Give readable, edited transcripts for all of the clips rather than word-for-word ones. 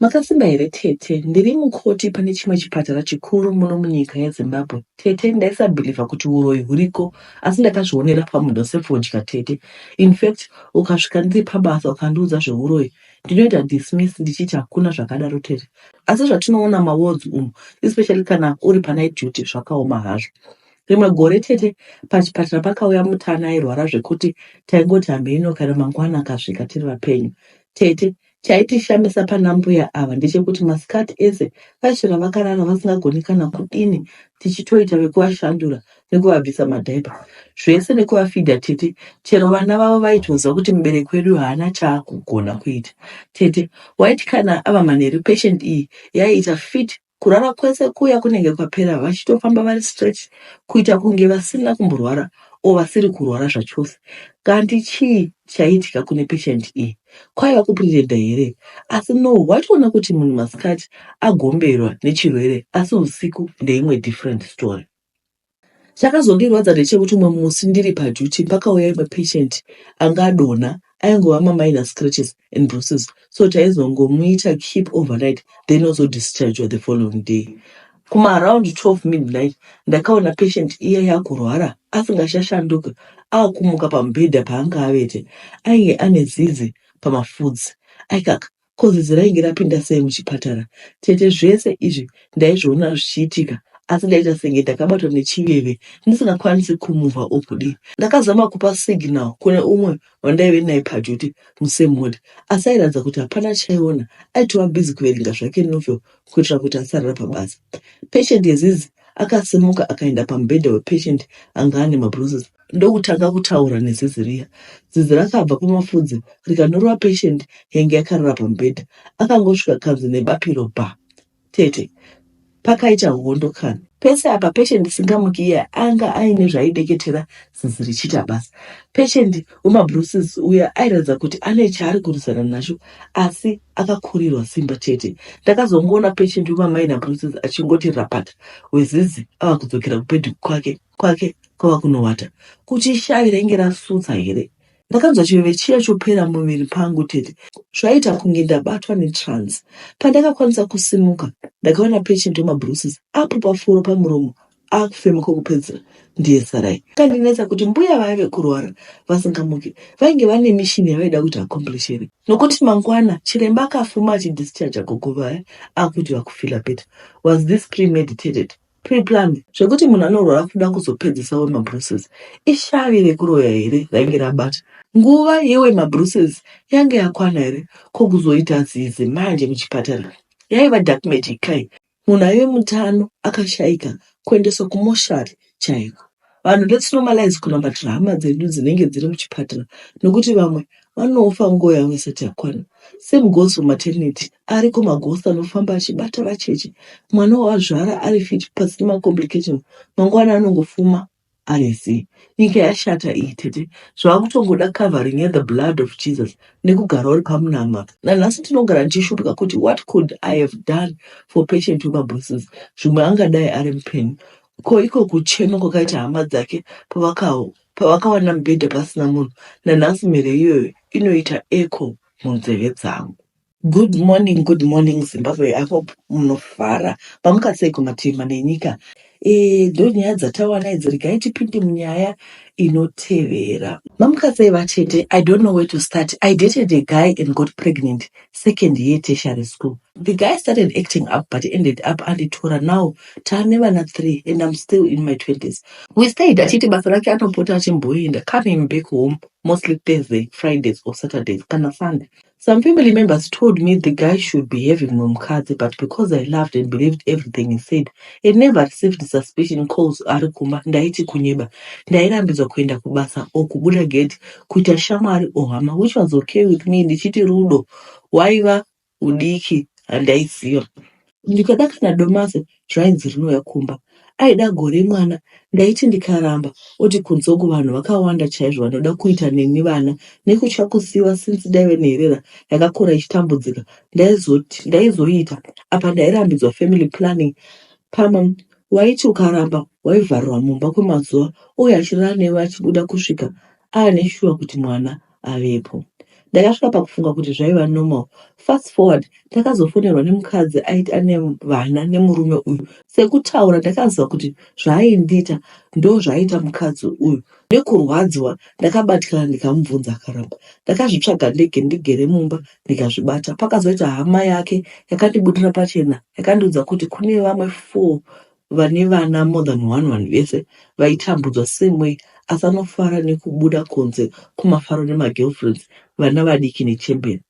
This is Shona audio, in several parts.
Makasimba here Tete, ndiri mukoti pane chimwe chipatara chikuru muno munyika yeZimbabwe. Tete ndaisabhilivha kuti uroyi huriko, asi ndakazvionera pamunhu sefodya Tete. In fact, ukasvika ndiri pabasa ukandiudza zveuroyi, ndinoita dismiss ndichiti hakuna zvakadaro Tete. Asi zvatinoona mawards umu, especially kana uri panight duty zvakaoma hazvo. Rimwe gore Tete, pachipatara pakauya mutana airwara zvekuti taingoti hambeino kana mangwana akasvika tiri vapenyu. Tete, chaitishamisa panambuya ava ndechekuti masikati ese vachira vakarara vasingagoni kana kudini, tichitoita vekuvashandura nekuvabvisa madhaipa. Zvese nekuvafidha Tete, chero vana vavo vaitozwa kuti mubereki wedu haana chaakugona kuita. Tete, waiti kana ava manheru patient iyi yaiita fit kurara kwese kuya kunenge kwapera vachitofamba vari stretch kuita kunge vasina kumborwara o vasiri kurwara zvachose. Kanti chii chaiitika kune patient iyi? Kwaiva kupirenda here? Asi no, waitoona kuti munhu masikati agomberwa nechirwere, asi usiku ndeimwe different story. Chakazondirwadza ndechekuti umwe musi ndiri paduty pakauya imwe patient angadonha, aingova ma-minor scratches and bruises, so taizongomuita keep overnight then also discharge the following day. Kuma around 12 midnight ndakaona patient iya yakurwara asingashashanduka, akumuka pamubhedha paanga avete, ainge ane zizi pamafudzi. Aikaka kozizi rainge rapinda sei muchipatara? Tete, zvese izvi ndaizviona zvichiitika, asi ndaita senge ndakabatwa nechiveve ndisingakwanisi kumuvha okudii. Ndakazama kupa signal kune umwe wandaive naye paduty musame ward, asi airatidza kuti hapana chaiona, aitova busy kuverenga zvake novel kuitira kuti asarira pabasa. Patient yezizi akasimuka akaenda pamubhedha wepatient anga ane mabruises ndokutanga kutaura nezizi riya. Zizi rakabva kumafudzi rikanyorova patient yange yakarara pamubhedha. Akangosvika kanzi nebapiro ba. Tete, pakaita hondo kana. Pese apa patient singamuki iya anga aine zvaideketera zizi richita basa. Patient wemabruises uya airatidza kuti ane chaari kurwisana nacho, asi akakurirwa simba Tete. Ndakazongoona patient wema-minor bruises achingoti rapata, wezizi ava kudzokera kupedhi kwake kwava kunowata. Kuti shavi rainge rasutsa here. Ndakanzwa chiveve chiya chopera muviri pangu Tete, zvaita kunge ndabatwa netrance. Pandakakwanisa kusimuka, ndakaona patient wemabruises apo pafuro pamuromo akufemuka kupedzera. Ndiye Sarai. Kandinetsa kuti mbuya vaive kurwara vasingamuki vainge vane mishini yavaida kuti accomplish here. Nokuti mangwana chiremba akafuma achidischarge gogo vaya akuti vakufila better. Was this premeditated? Pre-planned? Zvekuti munhu anorwara kuda kuzopedzisa wemabruises ishavi rekuroya here rainge rabata. Nguva yewemabruises yange yakwana here kokuzoita zizi manje muchipatara. Yaiva dark magic kai. Munhu aive mutano akashaika kuendeswa kumoshari chaiko. Vanhu let's normalize kuna madhirama dzedu dzinenge dziri muchipatara, nokuti vamwe vanofa nguva yavo isati yakwana. Same goes for maternity. Ariko magosi anofamba achibata vacheche. Mwana wazvara ari fit pasina complication. Mangwana anongofuma arizi. Nyika yashata iyi Tete. Zvaakutongoda covering the blood of Jesus nekugara uri pamunama. Nanhasi tinogara tichishutuka kuti what could I have done for patient wemabruises? Zvimwe angadai ari mupeni. Ko iko kuchema kwakaita hama dzake pavakawana mubhedha pasina munhu. Nanhasi mhere iyoyo inoita echo munzeve dzangu. Good morning Zimbabwe. I hope munofara pamukasei kumatima nenyika. Ndo nyaya dzatawana idzi regai tipinde munyaya inotevera. Mamukasei vatete, I don't know where to start. I dated a guy and got pregnant second year tertiary school. The guy started acting up but ended up anditora. Now taane vana 3 and I'm still in my 20s. We stayed achiti basa rake anopota achimboenda, coming back home mostly Thursday, Fridays or Saturdays kana Sunday. Some family members told me the guy should be having mumkadzi, but because I loved and believed everything he said, it never received suspicion calls ari kumba. Ndaiti kunyeba, ndairambidzwa kuenda kubasa o kubuda gate kuita shamwari ohama, which was okay with me. Ndichiti rudo waiva udiki handaiziva. Ndikada kana domasi zvainzi rinouya kumba. Aida gore mwana, ndaiti ndikaramba oti kunzoku vanhu vakawanda chaizvo vanoda kuita neni vana nekutya kusiiwa since daive nherera yakakura ichitambudzika. Ndaizoita apa ndairambidzwa family planning. Pama waiti ukaramba waivharirwa mumba kwemazuva uye achirara newe achibuda kusvika aane shuwa kuti mwana avepo. ndakasvika pakufunga kuti zvaiva normal. Fast forward, ndakazofonerwa nemukadzi aiti ane vana nemurume uyu. Sekutaura ndakaziva kuti zvaaindiita ndo zvaiita mukadzi uyu. Nekurwadziwa ndakabatikana ndikamubvunza akaramba. Ndakazvitsvaga ndege ndigere mumba ndikazvibata. Pakazoita hama yake yakandibudira pachena yakandiudza kuti kune vamwe 4 vane vana more than 1 vese vaitambudzwa same way, asi anofara nekubuda kunze kumafaro nemagirlfriends, vana vadiki nechembeni.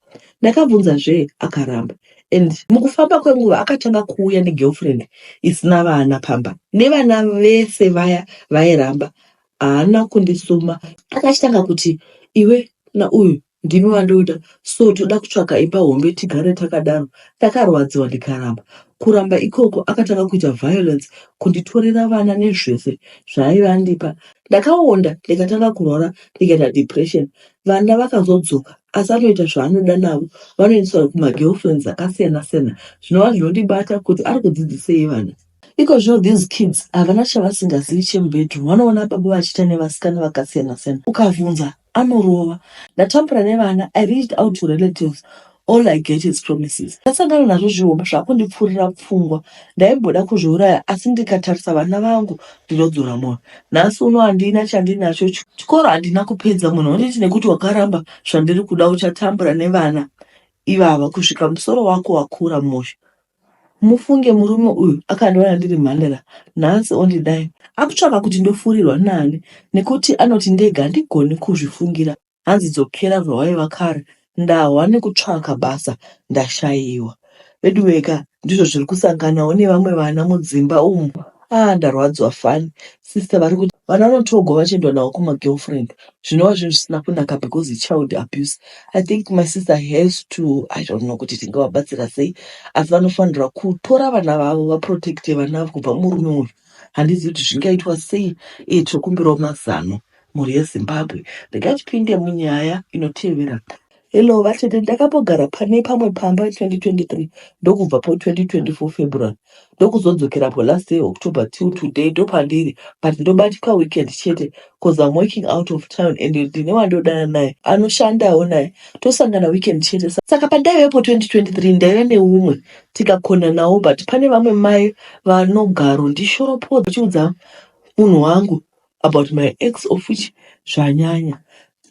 Ndakabvunzazve akaramba, and mukufamba kwenguva akatanga kuuya negirlfriend isina vana pamba, nevana vese vaya vairamba. Haana kundisuma, akachitanga kuti iwe nauyu ndimi wandoda, so toda kutsvaka imba hombe tigare takadaro. Ndakarwadziwa ndikaramba. Kuramba ikoko akatanga kuita violence, kunditorera vana nezvese zvaaivandipa. Ndakaonda ndikatanga kurwara ndikaita depression. Vana vakazodzoka asi anoita zvaanoda navo, vanoendeswa kumagirlfriends akasiyana-siyana. Zvinova zvinondibata kuti ari kudzidzisei vana. Ikozvo these kids havana chavasingazivi chemubedroom, vanoona baba vachiita nevasikana vakasiyana-siyana. Ukabvunza anorova. Ndatambura nevana, I reached out to relatives. All I get is promises. Ndasangana nazvo zviomba zvakundipfurira pfungwa. Ndaimboda kuzviuraya asi ndikatarisa vana vangu ndinodzora moyo. Nhasi uno handina chandinacho. Chikoro handina kupedza, munhu wanditi nekuti wakaramba zvandiri kuda uchatambura nevana ivava kusvika musoro wako wakura mosha. Mufunge murume uyu akandiona ndiri mhandara, nhasi ondidai. Akutsvaka kuti ndofurirwa nani nekuti anoti ndega handigoni kuzvifungira. Hanzi dzokera zvawaiva kare, ndahwa nekutsvaka basa, ndashayiwa. Vedu vega ndizvo zviri kusanganawo nevamwe vana mudzimba umu. Ndarwadziwa fani. Sister vari kuti vana vanotogwa vachiendwa navo kumagirlfriend. Zvinova zvinhu zvisina kunaka because it's child abuse. I think my sister has to, I don't know kuti tingawabatsira sei, asi vanofanira kutora vana vavo vaprotecte vana vavo kubva murume uyu. Handizivi kuti zvingaitwa sei. Tokumbirawo mazano mhuri yeZimbabwe. Ndakachipinde munyaya inotevera. Hello vatete, ndakambogara pane pamwe pamba 2023 ndokubva po 2024 February ndokuzodzokerapo last day October till today ndopandiri, but ndobatika weekend chete because I'm working out of town and ndine wandodana naye anoshandawo naye, tosangana weekend chete. Saka pandaivepo 2023 ndaive neumwe tikakona nawo, but pane vamwe mai vanogaro ndishoropodza chiudza munhu wangu about my ex of which zvanyanya.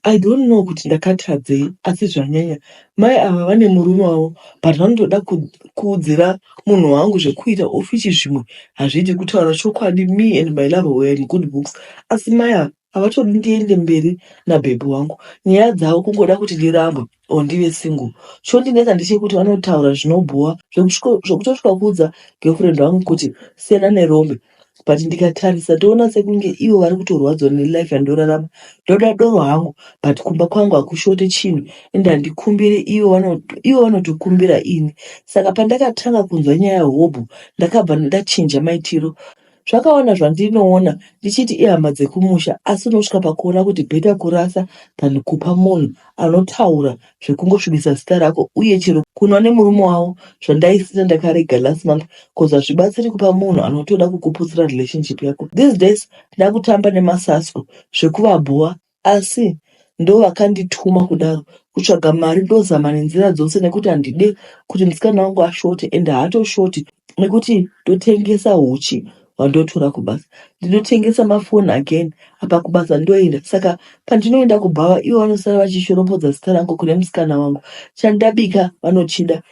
I don't know kuti ndakatadzei asi zvanyanya. Mai ava vane murume wavo but vanotoda kuudzira munhu wangu zvekuita ofichi zvimwe hazvidi kutaura chokwadi. Me and my lover were in good books, asi mai ava havatodi ndiende mberi nabhebhi wangu. Nyaya dzavo kungoda kuti ndirambwe ndive single. Chondinetsa ndechekuti vanotaura zvinobhuwa zvokutosvika kuudza girlfriend wangu kuti siyana nerombe. But ndikatarisa ndoona sekunge ivo vari kutorwadzwa nelife yandorarama. Ndoda doro hangu but kumba kwangu hakushote chinhu ende handikumbire ivo vanotokumbira ini. Saka pandakatanga kunzwa nyaya yehobhu ndakabva ndachinja maitiro. Zvakaona zvandinoona ndichiti ihama dzekumusha, asi unosvika pakuona kuti bheta kurasa than kupa munhu anotaura zvekungosvibisa zita rako uye chero kunwa nemurume wavo zvandaisina ndakarega last month because hazvibatsiri kupa munhu anotoda kukuputsira relationship yako. These days ndakutamba nemasasco zvekuvabhuwa, asi ndo vakandituma kudaro kutsvaga mari. Ndozama nenzira dzose nekuti handide kuti musikana wangu ashote, ende haatoshoti nekuti ndotengesa uchi wandotora kubasa, ndinotengesa mafoni again apa kubasa ndoenda. Saka pandinoenda kubhawa ivo vanosara vachishoropodza zita rangu kune musikana wangu. Chandabika vanochida,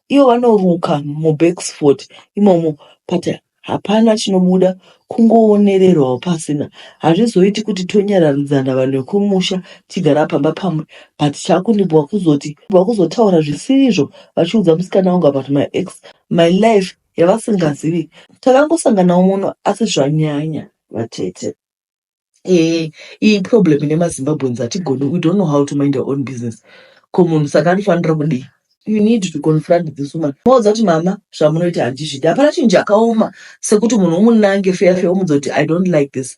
ivo vanoruka muBexford imomo, but hapana chinobuda, kungoonererwawo pasina. Hazvizoiti kuti tonyararidzana vanhu vekumusha tigara pamba pamwe, but chakundibva kuzotaura zvisirizvo vachiudza musikana wangu about my ex, my life yavasingazivi. Takangosanganawo muno asi zvanyanya vatete. Iyi problem ine maZimbabweans hatigoni, we don't know how to mind our own business. Ko munhu saka anofanira kudii? You need to confront this woman. Mwaudza kuti mama zvamunoita handizvidi. Hapana chinhu chakaoma sekuti munhu womunange feya omudza kuti I don't like this.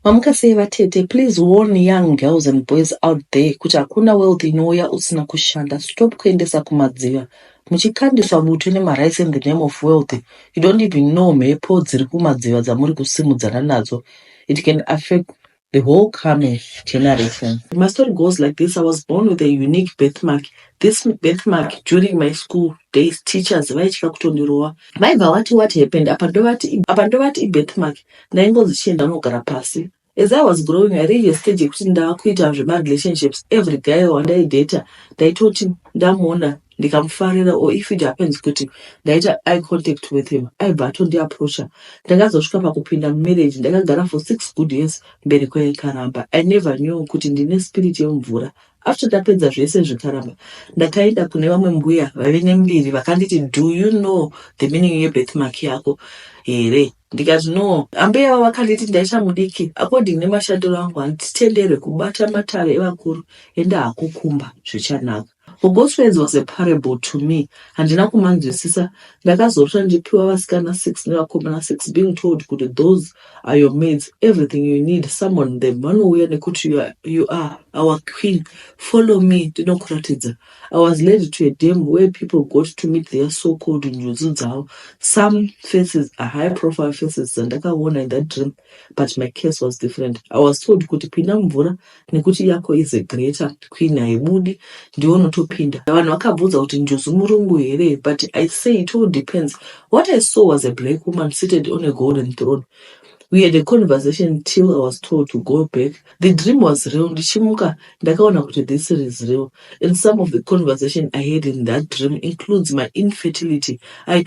Mamukasei vatete, please warn young girls and boys out there kuti hakuna wealth inouya usina kushanda. Stop kuendesa kumadziva muchikandiswa butwe nemarice in the name of wealth. You don't even know mhepo dziri kumadziva dzamuri kusimudzana nadzo. It can affect the whole coming generation. My story goes like this. I was born with a unique birthmark. This birthmark, during my school days, teachers vaitya kutondirowa vaibva vati what happened apa ndovati birthmark ndaingozichienda nogara pasi. As I was growing, I reached a stage yekuti ndakuita zvema relationships. Every guy wandaidata ndaitoti ndamuona ndikamufarira, or if it happens kuti ndaita eye contact with him, aibva atondiapproacha. Ndakazosvika pakupinda marriage, ndakagara for 6 good years mberi kwekaramba. I never knew kuti ndine spirit yemvura. After ndapedza zvese zvikaramba, ndakaenda kune vamwe mbuya vave nembiri vakanditi, do you know the meaning yebirthmark yako here? Ndikati no. Ambuya vavo vakanditi ndaita mudiki, according nemashandiro angu handitenderwe kubata matare evakuru enda hakukumba zvichanaka. For Gosweds was a parable to me. Handina kumanzwisisa. Ndakazosva ndipiwa vasikana 6 nevakomana 6, being told kuti those are your maids, everything you need, summon them. Vanouya nekuti you are our queen. Follow me, ndinokuratidza. I was led to a dam where people got to meet their so-called njudzi dzavo. Some faces are high-profile faces dzandakaona in that dream, but my case was different. I was told kuti pinda mvura nekuti yako is a greater queen, haibudi ndionotopinda. Vanhu vakabvunza kuti njozi murungu here, but I say it all depends. What I saw was a black woman seated on a golden throne. We had a conversation till I was told to go back. The dream was real. Ndichimuka ndakaona kuti this is real. And some of the conversation I had in that dream includes my infertility. I had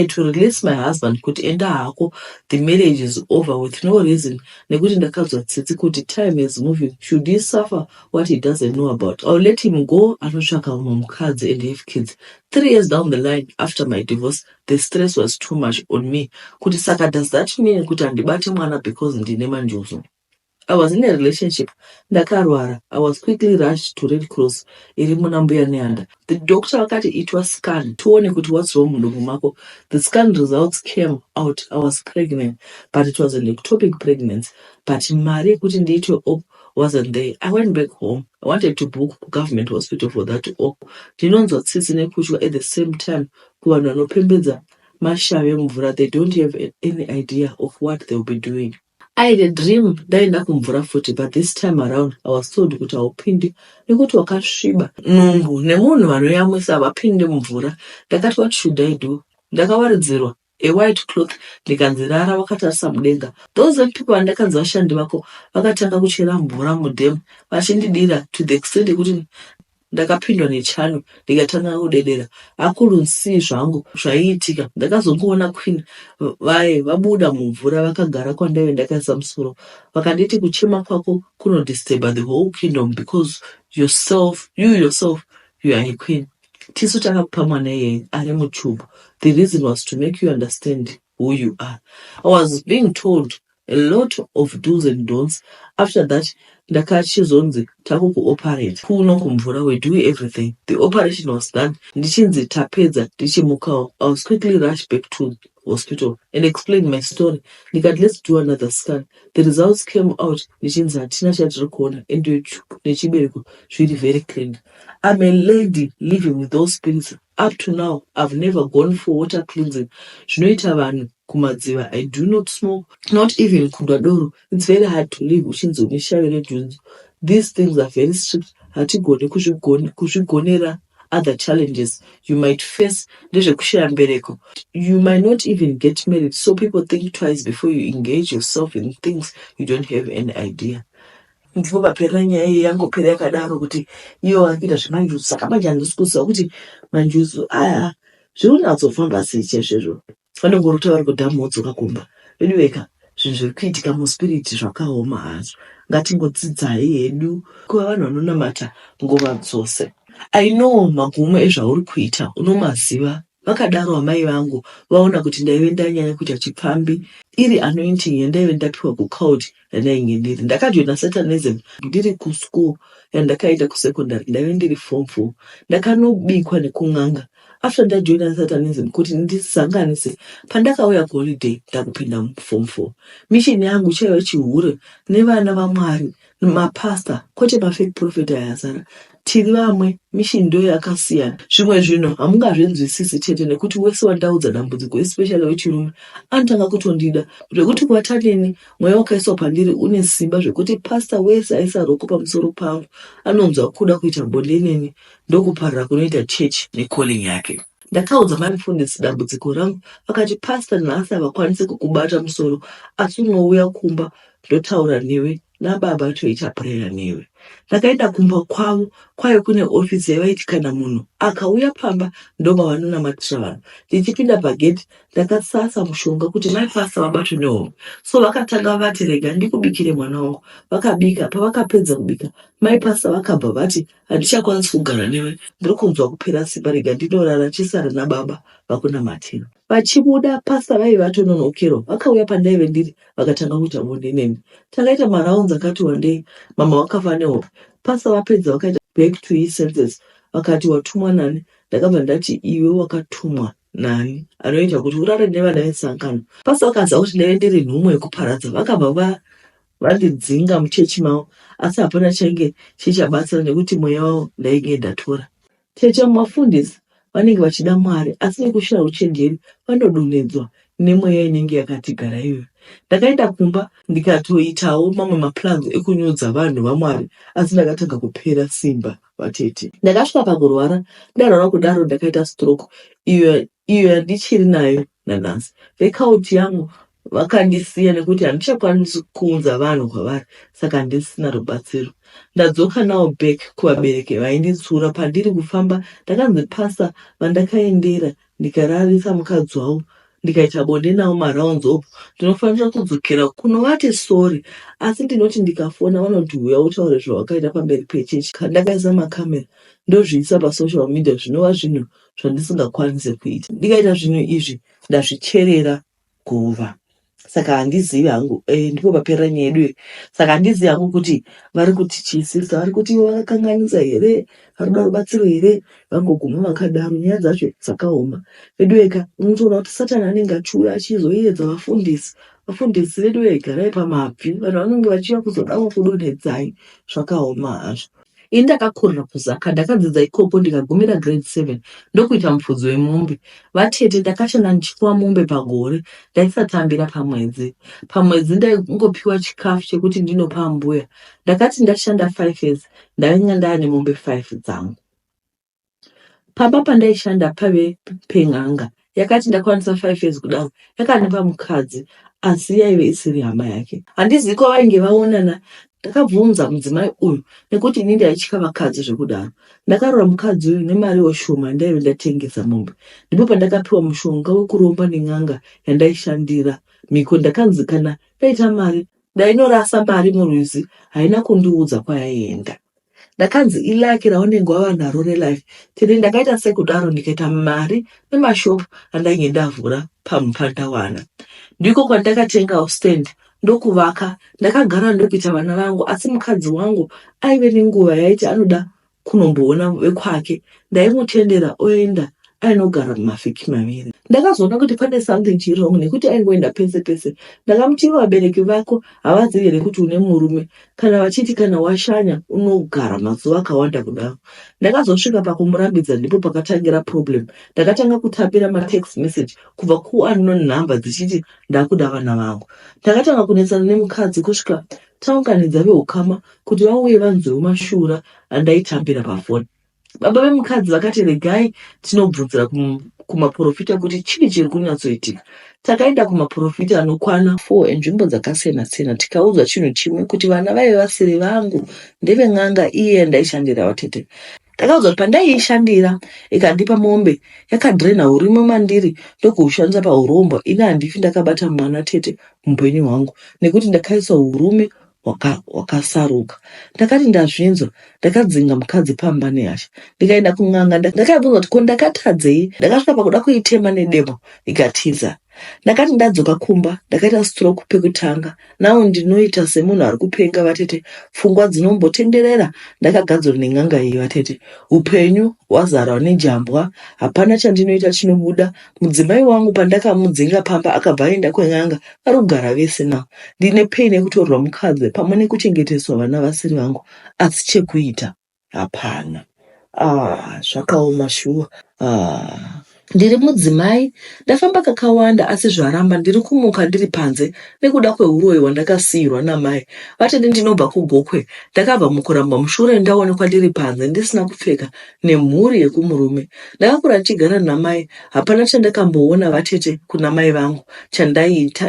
to release my husband kuti enda hako, the marriage is over with no reason. Nekuti ndakazwa tsitsi kuti time is moving. Should he suffer what he doesn't know about? I'll let him go anotsvaka umwe mukadzi and have kids. 3 years down the line, after my divorce, the stress was too much on me. Kuti saka, does that mean kuti handibate mwana because ndine manjozo? I was in a relationship. Ndakarwara. I was quickly rushed to Red Cross. Iri muna mbuya neanda. The doctor wakati it was scan. Tuone kuti what's wrong mudumbu mako. The scan results came out. I was pregnant, but it was an ectopic pregnancy. But mari kuti ndiitwe op wasn't there. I went back home. I wanted to book government hospital for that op. Ndinonzwa tsitsi nekushwa at the same time. Kuvanhu vanopembedza mashave mvura, they don't have any idea of what they'll be doing. I had a dream ndaenda kumvura futi, but this time around I was told kuti haupindi nekuti wakasviba. Nungu nemunhu vanoyamwisa havapinde mumvura. Ndakati what should I do? Ndakawaridzirwa a white cloth ndikanzirara vakatarisa mudenga. Those people vandakanzi vashandi vako vakatanga kuchera mvura mudhemu vachindidira to the extent yekuti ndakapindwa nechano ndikatanga kudedera. Hakurunsi zvangu zvaiitika. Ndakazongoona queen vabuda mumvura vakagara kwandaive ndakaisa musoro. Vakanditi kuchema kwako kunodisturba the whole kingdom because you yourself, you are a queen. Tisu takakupa mwana iyeye ari muchubu. The reason was to make you understand who you are. I was being told a lot of do's and don'ts. After that, ndakachizonzi takukuoperate kuno kumvura, we do everything. The operation was done. Ndichinzi tapedza ndichimukawo. I was quickly rushed back to hospital and explained my story. Ndikati let's do another scan. The results came out. Ndichinzi hatina chatiri kuona endo nechibereko zviri very clean. I'm a lady living with those spirits. Up to now, I've never gone for water cleansing. Zvinoita vanhu kumadziva. I do not smoke, not even kundwadoro. It's very hard to live uchinzi unishavire junzu. These things are very strict. Hatigoni kuzvigonera other challenges you might face. Ndezvekushaya mbereko. You might not even get married, so people think twice before you engage yourself in things you don't have any idea. Ndivopapera nyaya iyi yangopera yakadaro kuti iwo vakuita zvemanjuzu. Saka manje handisikuziva kuti manjuzu aya zviri kunatsofamba sei chaizvozvo. Vanongorota vari kudhamu wodzoka kumba. Vediveka zvinhu zviri kuitika muspiriti zvakaoma hazvo. Ngatingodzidzai hedu kuva vanhu vanonamata nguva dzose. I know magumo ezvauri kuita unomaziva. Vakadaro amai vangu vaona kuti ndaive ndanyanya kuita chipfambi. Iri anointing yandaive ndapiwa kucult yandainge ndiri. Ndakajoina Satanism ndiri kuschool yandakaita kusekondari. Ndaive ndiri form 4. Ndakanobikwa nekung'anga. After ndajoina Satanism kuti ndizanganise pandakauya kuholiday ndakupinda form 4. Mission yangu chaiva chihure nevana vaMwari, mapasta, kwete mafake prophet ayazara. tiri vamwe mishindo yakasiyana. Zvimwe zvinhu hamungazvinzwisisi chete nekuti wese wandaudza dambudziko especially wechirume anotanga kutondida zvekuti kuvataneni mweya wakaiswa pandiri une simba zvekuti pasta wese aisa roko pamusoro pangu anonzwa kuda kuita bonde neni ndokuparira kunoita chechi necalling yake. Ndakaudza mufundisi dambudziko rangu akati pasta nhasi havakwanisi kukubata musoro asi unouya kumba ndotaura newe nababa toita prayer newe. Ndakaenda kumba kwavo kwayo kune ofisi yavaiti kana munhu akauya pamba ndoma vanonamatira vanhu. Ndichipinda pagedhi ndakasasa mushonga kuti mai pasta vabatwe nehomwe. So vakatanga vati rega ndikubikire mwana wangu. Vakabika, pavakapedza kubika mai pasta vakabva vati handichakwanisi kugara newe ndiri kunzwa kupera simba rega ndinorara chisara nababa vakunamatira. Vachibuda pasta vai vatononokero vakauya pandaive ndiri vakatanga kuita bonde neni. Takaita maraunzi akati wandei mama wakafa nehomwe. Pasta vapedza vakaita back to his senses vakati watumwa nani. Ndakabva ndati iwe wakatumwa nani anoita kuti urare nevana vesangano. Pasta vakaziva kuti ndaive ndiri nhumwe yekuparadza vakabva vandidzinga muchechi mavo asi hapana chainge chichabatsira nekuti mweya wavo ndainge ndatora. Tete mumafundisi vanenge vachida Mwari asi nekushaya uchenjeri vanodonhedzwa nemweya inenge yakati gara iwe. Ndakaenda kumba ndikatoitawo mamwe maplans ekunyudza vanhu vaMwari asi ndakatanga kupera simba vatete. Ndakasvika pakurwara ndarwara kudaro ndakaita stroke iyo yandichiri nayo nanhasi. Vekauti yangu vakandisiya nekuti handichakwanisi kuunza vanhu kwavari saka ndisina rubatsiro. Ndadzoka nawo back kuvabereki vainditsura. Pandiri kufamba ndakanzi pasta vandakaendera ndikararisa mukadzi wavo ndikaita bonde navo maraunzi opo ndinofanira kudzokera kunovati sori asi ndinoti ndikafona vanoti uya utaure zvawakaita pamberi pechechi. Ndakaisa makamera ndozviisa pasocial media zvinova zvinhu zvandisingakwanisi kuita. Ndikaita zvinhu izvi ndazvicherera guva. Saka handizivi hangu ndipo papera nyaya yedu. Saka handizivi hangu kuti vari kutichiisisa vari kuti vakakanganisa here varikuda rubatsiro here vangoguma vakadaro nyaya dzacho dzakaoma. Vedu vega unotoona kuti satani anenge achiuya achizoedza vafundisi vedu vegarai pamabvi vanhu vanenge vachiuya kuzodawo kudonhedzai zvakaoma hazvo. Ini ndakakorera kuzaka ndakadzidza ikoko ndikagumira grade 7 ndokuita mupfudzi wemombe. Vatete ndakashanda ndichipuwa mombe pagore ndaisatambira pamwedzi ndaingopiwa chikafu chekuti ndinopa mbuya. Ndakati ndashanda 5 years ndainga ndaane mombe 5 dzangu. Pamba pandaishanda pave peng'anga yakati ndakwanisa 5 years kudaro yakandipa mukadzi asi yaive isiri hama yake. Handizivi kwavainge vaonana. Ndakabvunza mudzimai uyu nekuti ini ndaitya vakadzi zvekudaro. Ndakarora mukadzi uyu nemari weshoma ndaive ndatengesa mombe. Ndipo pandakapiwa mushonga wekuromba nen'anga yandaishandira miko. Ndakanzi kana ndaita mari ndainorasa mari murwizi haina kundiudza kwayaienda. Ndakanzi ilaki raunenge wava naro relife. Tiri ndakaita sekudaro ndikaita mari nemashopu andainge ndavhura pamupandawana. Ndiko kwandakatenga stand ndokuvaka ndakagara ndokuita vana vangu asi mukadzi wangu aive nenguva yaiti anoda kunomboona vekwake. Ndaimutendera oenda ainogara mumavhiki maviri. Ndakazoona kuti pane something chiri wrong nekuti aingoenda pese pese. Ndakamuti vabereki vako havazivi here kuti une murume kana vachiti kana washanya unogara mazuva akawanda kudaro. Ndakazosvika pakumurambidza ndipo pakatangira problem. Ndakatanga kutapira matext message kubva kuunknown number dzichiti ndakuda vana vangu. Ndakatanga kunetsana nemukadzi kusvika taunganidza veukama kuti vauye vanzwewo mashura andaitambira pafoni. Baba vemukadzi vakati regai tinobvunzira kumaprofita kuti chii chiri kunyatsoitika. Takaenda kumaprofita anokwana 4 enzvimbo dzakasiyana-siyana tikaudzwa chinhu chimwe kuti vana vaive vasiri vangu ndeven'anga iye ndaishandira vatete. Ndakaudzwa kuti pandaiishandira ikandipa mombe yakadhirena urimo mandiri ndokuushandisa paurombo. Ini handifi ndakabata mwana tete mupenyu hwangu nekuti ndakaiswa urume wakasaruka. Ndakati ndazvinzwa ndakadzinga mukadzi pamba nehasha ndikaenda kun'anga. Ndakaibvunza kuti ko ndakatadzei. Ndakasvika pakuda kuitema nedemo ikatiza. Ndakati ndadzoka kumba ndakaita stroke pekutanga. Nawo ndinoita semunhu ari kupenga vatete pfungwa dzinombotenderera. Ndakagadzwa nen'anga iyi vatete. Upenyu hwazara nejambwa hapana chandinoita chinobuda. Mudzimai wangu pandakamudzinga pamba akabva aenda kwen'anga vari kugara vese nawo. Ndine pain yekutorwa mukadzi pamwe nekuchengeteswa vana vasiri vangu asi chekuita. hapana. Zvakaoma shuwa. Ndiri mudzimai, ndafamba kakawanda asi zvaramba ndiri kumuka ndiri panze nekuda kweuroyi hwandakasiyirwa namai. Vatete ndinobva kuGokwe, ndakabva mukuramba mushure ndaonekwa ndiri panze ndisina kupfeka nemhuri yekumurume. Ndakakura ndichigara namai, hapana chandakamboona vatete kuna mai vangu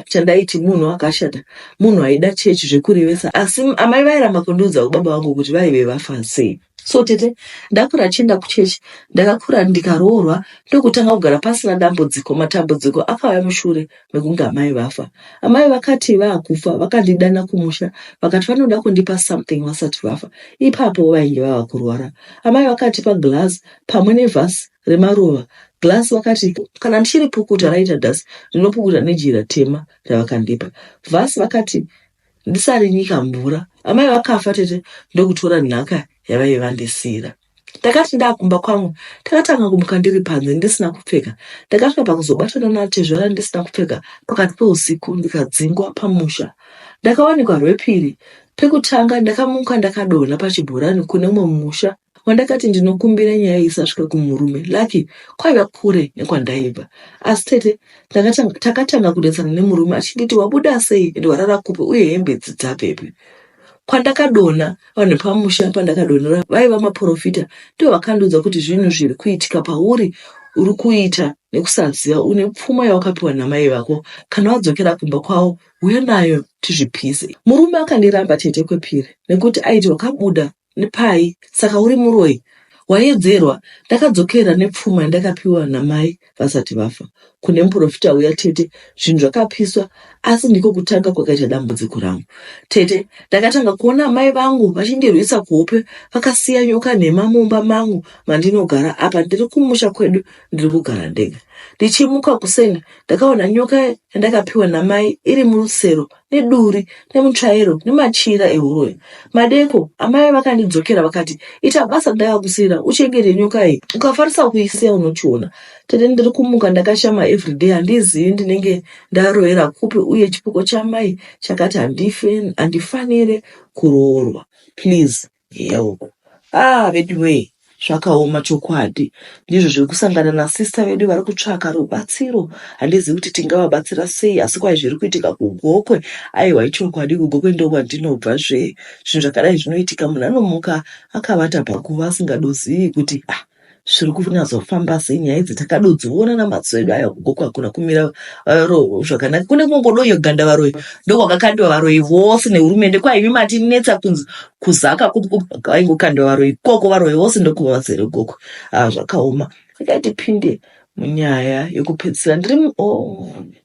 chandaiti munhu akashata, munhu aida chechi zvekurevesa, asi amai vairamba kundiudza kubaba vangu kuti vaive vafa sei. So tete ndakura ndichienda kuchechi, ndakakura ndikaroorwa ndokutanga kugara pasina dambudziko. Matambudziko akauya mushure mekunge amai vafa. Amai vakati vaakufa vakandidana kumusha, vakati vanoda kundipa something vasati vafa. Ipapo vainge vava kurwara. Amai vakatipa glass pamwe nevhasi remaruva. Glass vakati kana ndichiri pukuta raita dhasi, ndinopukuta nejira tema ravakandipa. Vhasi vakati ndisarinyika mvura. Amai vakafa tete ndokutora nhaka yavaive vandisiyira. Ndakati ndakumba kwangu, takatanga kumuka ndiri panze ndisina kupfeka. Ndakasvika pakuzobatana natezvara ndisina kupfeka pakati peusiku ndikadzingwa pamusha. Ndakawanikwa rwepiri. Pekutanga ndakamuka ndakadonha pachibhorani kune umwe musha wandakati ndinokumbira nyaya isasvika kumurume. Laki kwaiva kure nekwandaibva. Asi tete takatanga kudetsana nemurume achinditi wabuda sei ende warara kupi uye hembe dzabvepi. Kwandakadonha vanhu pamusha pandakadonhera vaiva maprofita ndivo vakandiudza kuti zvinhu zviri kuitika pauri uri kuita nekusaziva, une pfuma yawakapiwa namai vako. Kana wadzokera kumba kwavo uye nayo tizvipise. Murume akandiramba tete kwepiri nekuti aiti wakabuda nepai, saka uri muroyi waedzerwa. Ndakadzokera nepfuma yandakapiwa namai vasati vafa. Kune muprofita uya tete zvinhu zvakapiswa, asi ndiko kutanga kwakaita dambudziko rangu. Tete ndakatanga kuona amai vangu vachindirwisa kuhope, vakasiya nyoka nhema mumba mangu mandinogara. Apa ndiri kumusha kwedu ndiri kugara ndega. Ndichimuka kuseni ndakaona nyoka yandakapiwa namai iri murusero neduri nemutsvairo nemachira euroyi. Madeko amai vakandidzokera vakati ita basa ndakakusiyira uchengete nyoka iyi, ukafarisa kuisiya unochiona. Tete ndiri kumuka ndakashama everyday, handizivi ndinenge ndarohera kupi, uye chipuko chamai chakati handifanire kuroorwa. Please help. Vedu wee, zvakaoma chokwadi. Ndizvo zviri kusangana nasista vedu vari kutsvaka rubatsiro. Handizivi kuti tingavabatsira sei, asi kwai zviri kuitika kuGokwe. Aiwa ichokwadi, kuGokwe ndokwandinobva. Zvinhu zvakadai zvinoitika, munhu anomuka akavata paguva asingadozivi kuti zviri kunyazofamba sei nyaya idzi. Takadodziona namadziso edu aya kuGokwe hakuna kumira roho zvakanaka. Kune kungodoyo ganda varoyi ndokwakakandiwa varoyi vose nehurumende. Kwaimi matinetsa kuzaka kwaingokandiwa varoyi ikoko, varoyi vose ndokuva vazere Gokwe. Zvakaoma. Ndakatipinde munyaya yokupedzisira. Ndiri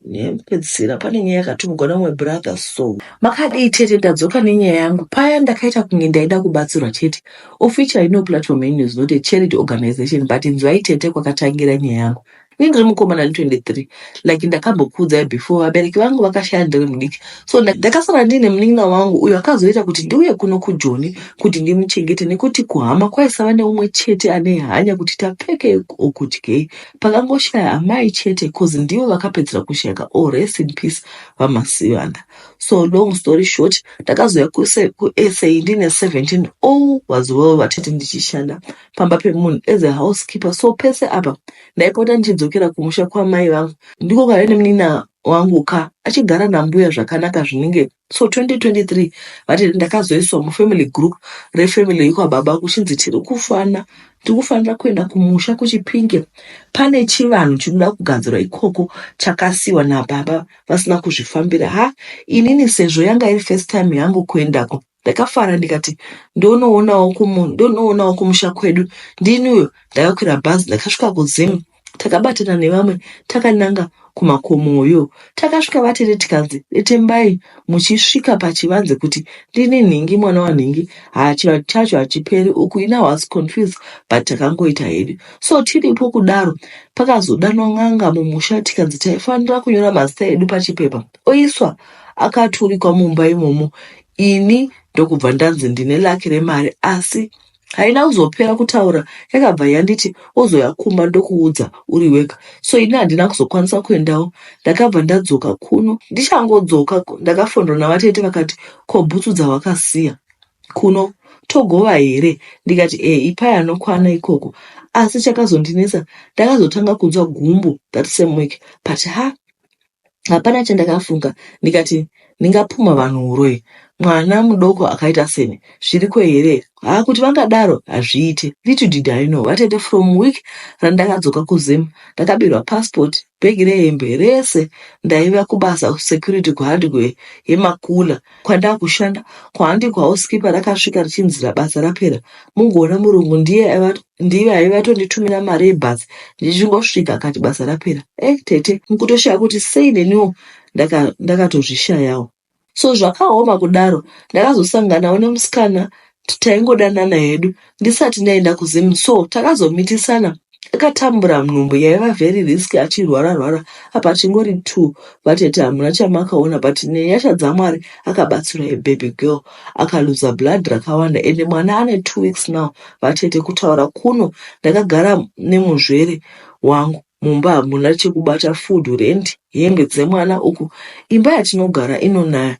nepedzisira pane nyaya yakatumigwa namwe brother Soul. Makadii tete ndadzoka nenyaya yangu. Paya ndakaita kunge ndaida kubatsirwa chete. Officially no platform yenyu is not a charity organization, but inzwai tete kwakatangira nyaya yangu. Ndiri mukomana 23, like ndakambokuudza before, vabereki vangu vakashaya ndiri mudiki. So ndakasara ndine munin'ina wangu uyo akazoita kuti ndiuye kuno kuJoni kuti ndimuchengete, nekuti kuhama kwaisava neumwe chete ane hanya kuti tapfeke okutyei. Pakangoshaya amai chete cause ndivo vakapedzera kushayika. Rest in peace vaMasivanda. So long story short, ndakazoya kuSA ndine 17. Was well vatete ndichishanda pamba pemunhu as a housekeeper. So pese apa ndaipota ndichidzokera kumusha kwamai vangu, ndiko kave nemunin'ina wangu achigara nambuya zvakanaka zvinenge. So 2023 vatete ndakazoiswa mufamily group refamily yekwababa kuchinzi tiri kufanira kuenda kumusha kuChipinge. Pane chivanhu chinoda kugadzirwa ikoko chakasiwa nababa vasina kuzvifambira. Inini sezvo yanga iri first time yangu kuendako, ndakafara ndikati ndonoonawo kumusha kwedu. Ndiniyo ndakakwira bhazi ndakasvika kuZimu, takabatana nevamwe takananga kumakomoyo. Takasvika vatete tikanzi Tembai muchisvika pachivanze kuti ndini nhingi mwana wanhingi. Chivanhu chacho hachiperi uku. Ina was confused but takangoita hedu. So tiripo kudaro pakazodanwa n'anga mumusha tikanzi taifanira kunyora mazita edu pachipepa. Oiswa akaturikwa mumba imomo. Ini ndokubva ndanzi ndine laki remari, asi haina kuzopera kutaura, yakabva yanditi ozoyakumba ndokuudza uri wega. So ini handina kuzokwanisa kuendawo, ndakabva ndadzoka kuno. Ndichangodzoka ndakafondwa navatete vakati ko bhutsu dzawakasiya kuno togova here? Ndikati ipai anokwana ikoko. Asi chakazondinesa ndakazotanga kunzwa gumbo that same week, but hapana chandakafunga. Ndikati ndingapuma vanhu uroi, mwana mudoko akaita seni zviriko here? Kuti vangadaro hazviite. Little did I know, vatete from week randakadzoka kuZim ndakabirwa passport, bhegi rehembe rese ndaiva kubasa security guard yemakula kwandakushanda, kwandi kwauskipa rakasvika richinzira basa rapera. Mungoona murungu ndiye aivatonditumira mari yebhasi ndichingosvika akati basa rapera. Tete mukutoshaya kuti sei neniwo ndakatozvishayawo. So zvakaoma kudaro. Ndakazosanganawo nemusikana taingodanana hedu ndisati ndaenda kuZim, so takazomitisana akatambura nhumbu yaiva very risky achirwara apa chingori 2. Vatete hamuna chamakaona, but nenyasha dzaMwari akabatsira baby girl akaluza blood rakawanda, ende mwana ane 2 weeks now. Vatete kutaura kuno ndakagara nemuzvere wangu mumba hamuna chekubata food, rent, hembe dzemwana uku. Imba yatinogara inonaya.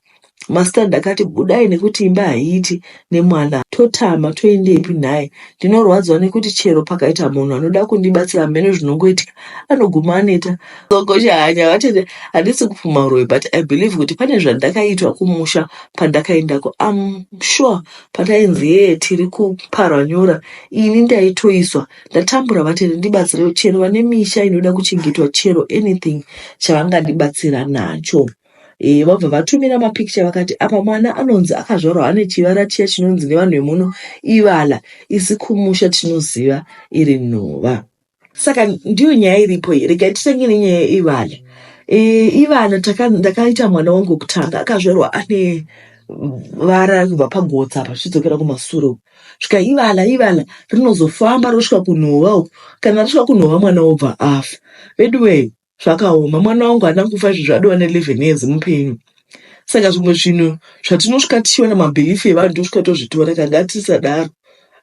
Master ndakati budai nekuti imba haiiti nemwana, totama toendepi naye. Ndinorwadzwa nekuti chero pakaita munhu anoda kundibatsira mhene zvinongoitika anoguma aneta sokosha hanya. Vatete handisi kupfuma uroi, but I believe kuti pane zvandakaitwa kumusha pandakaendako. I'm sure patainzi tiri kuparanyora ini ndaitoiswa ndatambura. Vatete ndibatsire chero vane misha inoda kuchengetwa, chero anything chavangandibatsira nacho. Vabva vatumira mapikicha vakati apa mwana anonzi akazvarwa ane chivara chiya chinonzi nevanhu vemuno ivala, isi kumusha tinoziva iri nhova. Saka ndiyo nyaya iripo. Regai titenge nenyaya yeivala. Ivala ndakaita mwana wangu wekutanga akazvarwa ane vara kubva pagotsi apa zvichidzokera kumasuro. Svika ivala rinozofamba rosvika kunhova uku. Kana rasvika kunhova mwana wobva afa. Anyway, zvakaoma. Mwana wangu haana kufa izvi zvadova ne11 years mupenyu. Saka zvimwe zvinhu zvatinosvika tichiona mabhilifi evanhu tosvika tozvitora, kanga tisadaro.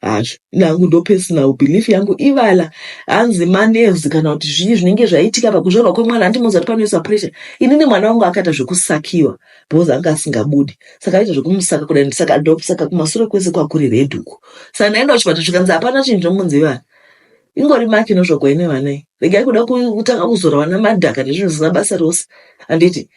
Hazvo nangu ndo personal belief yangu. Ivala hanzi manevzi kana kuti zvii zvinenge zvaitika pakuzvarwa kwemwana. Handimuzi kuti panoisa pressure. Inini mwana wangu akaita zvekusakiwa because anga asingabudi, saka aita zvekumusaka kudai, ndisaka ndokusaka kumashure kwese kwakuri red uku. Saka ndaenda kuchipata zvikanzi hapana chinhu chomunzi ivana, ingori maki inozvogwa ine vanai. Regai kuda kutanga kuzora vana madhaka nezvinhu zvisina basa rose. Handiti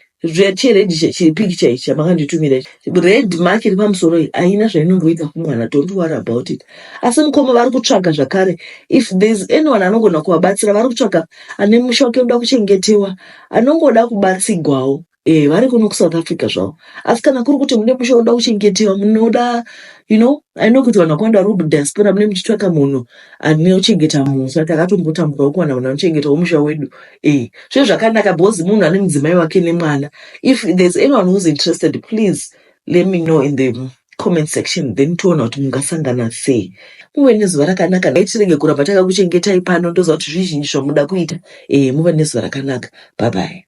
chiredhi chiripikicha ichi chamakanditumira ichi, red mark iri pamusoro iyi haina zvainomboita kumwana, don't worry about it. Asi mukoma vari kutsvaga zvakare, if there's anyone anogona kuvabatsira, vari kutsvaga ane musha wake unoda kuchengetewa, anongoda kubatsigwawo. Vari kuno kuSouth Africa zvavo. Asi kana kuri kuti mune musha unoda kuchengetewa, munoda I know kuti vanhu vakawanda vari kudiaspora mune muchitsvaka munhu anochengeta musha. Takatombotamburawo kuwana vanhu vanochengetawo musha wedu. Zviro zvakanaka because munhu ane mudzimai wake nemwana. If there's anyone who's interested, please let me know in the comment section, then toona kuti mungasangana sei. Muve nezuva rakanaka. Ngaitirege kuramba takakuchengetai pano ndoziva kuti zvizhinji zvamunoda kuita. Muve nezuva rakanaka. Bye bye.